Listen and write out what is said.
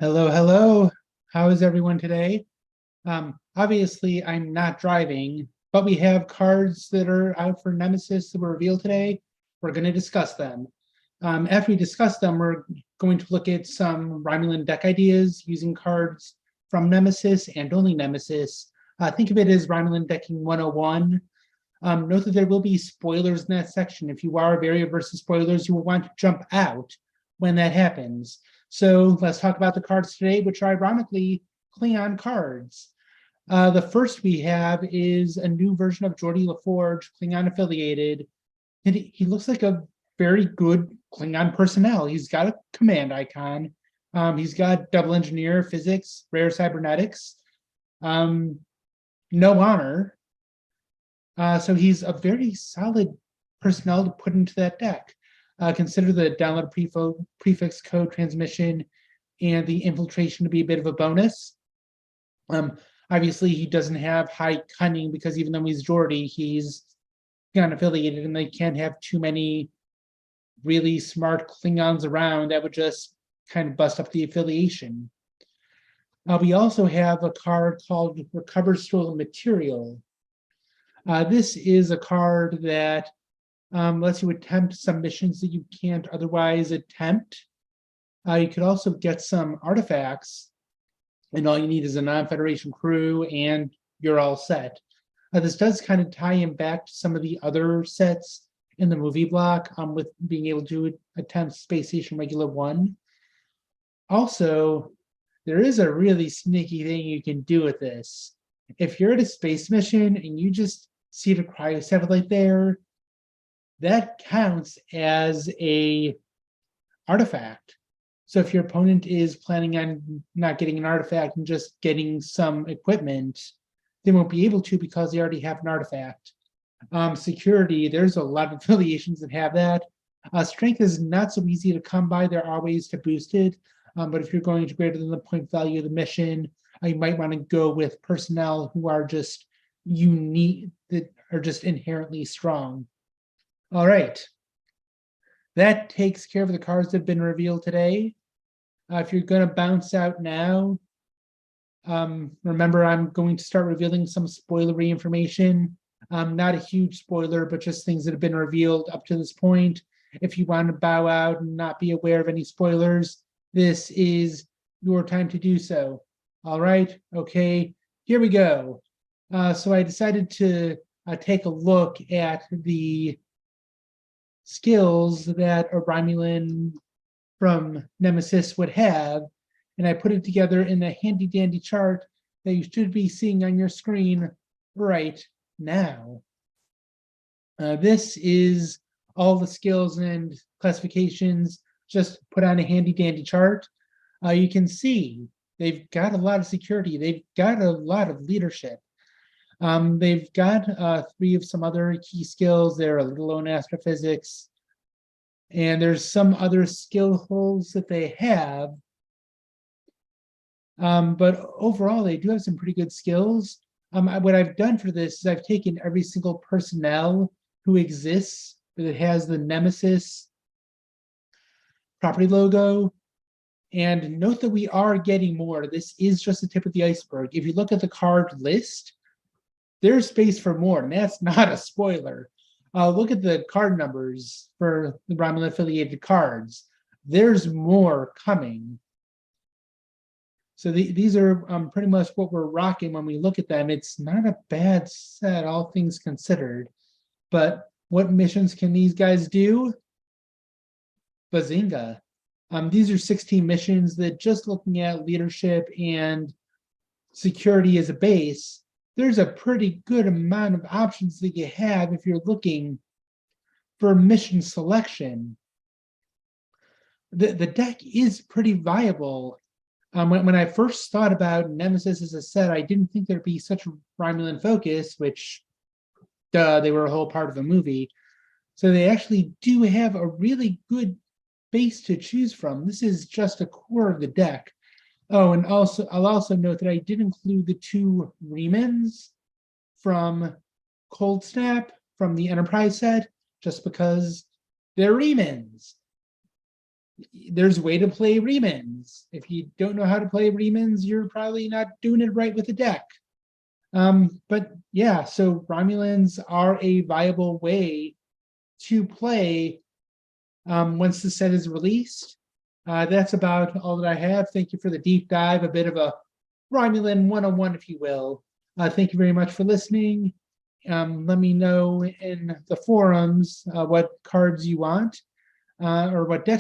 Hello, hello. How is everyone today? Obviously, I'm not driving, but we have cards that are out for Nemesis that were revealed today. We're going to discuss them. After we discuss them, we're going to look at some Romulan deck ideas using cards from Nemesis and only Nemesis. Think of it as Romulan decking 101. Note that there will be spoilers in that section. If you are very averse to spoilers, you will want to jump out when that happens. So let's talk about the cards today, which are ironically Klingon cards. The first we have is a new version of Geordi LaForge, Klingon affiliated. And he looks like a very good Klingon personnel. He's got a command icon. He's got double engineer, physics, rare cybernetics, no honor. So he's a very solid personnel to put into that deck. Consider the download prefix code transmission and the infiltration to be a bit of a bonus. Obviously, he doesn't have high cunning because even though he's Geordi, he's unaffiliated and they can't have too many really smart Klingons around that would just kind of bust up the affiliation. We also have a card called Recover Stolen Material. This is a card that lets you attempt some missions that you can't otherwise attempt. You could also get some artifacts, and all you need is a non-Federation crew, and you're all set. This does kind of tie him back to some of the other sets in the movie block, with being able to attempt Space Station Regular 1. Also, there is a really sneaky thing you can do with this. If you're at a space mission and you just see the cryosatellite there, that counts as a artifact. So if your opponent is planning on not getting an artifact and just getting some equipment, they won't be able to because they already have an artifact. Security, there's a lot of affiliations that have that. Strength is not so easy to come by. There are ways to boost it, but if you're going to greater than the point value of the mission, you might want to go with personnel who are just unique, that are just inherently strong. All right. That takes care of the cards that have been revealed today. If you're going to bounce out now, remember I'm going to start revealing some spoilery information. Not a huge spoiler, but just things that have been revealed up to this point. If you want to bow out and not be aware of any spoilers, this is your time to do so. All right. Okay. Here we go. So I decided to take a look at the skills that a Romulan from Nemesis would have, and I put it together in a handy dandy chart that you should be seeing on your screen right now. This is all the skills and classifications just put on a handy dandy chart. You can see they've got a lot of security. They've got a lot of leadership. They've got 3 of some other key skills. They're a little known astrophysics. And there's some other skill holes that they have. But overall, they do have some pretty good skills. What I've done for this is I've taken every single personnel who exists that has the Nemesis property logo. And note that we are getting more. This is just the tip of the iceberg. If you look at the card list, there's space for more, and that's not a spoiler. Look at the card numbers for the Romulan affiliated cards. There's more coming. So these are pretty much what we're rocking when we look at them. It's not a bad set, all things considered. But what missions can these guys do? Bazinga. These are 16 missions that, just looking at leadership and security as a base, there's a pretty good amount of options that you have if you're looking for mission selection. The deck is pretty viable. When I first thought about Nemesis as a set, I didn't think there'd be such a Romulan focus, which, they were a whole part of the movie. So they actually do have a really good base to choose from. This is just a core of the deck. Oh, and also I'll also note that I did include the 2 remans from Cold Snap from the Enterprise set, just because they're remans. there's a way to play remans. If you don't know how to play remans, you're probably not doing it right with the deck. But yeah, so Romulans are a viable way to play once the set is released. That's about all that I have. Thank you for the deep dive, a bit of a Romulan 101, if you will. Thank you very much for listening. Let me know in the forums what cards you want or what decks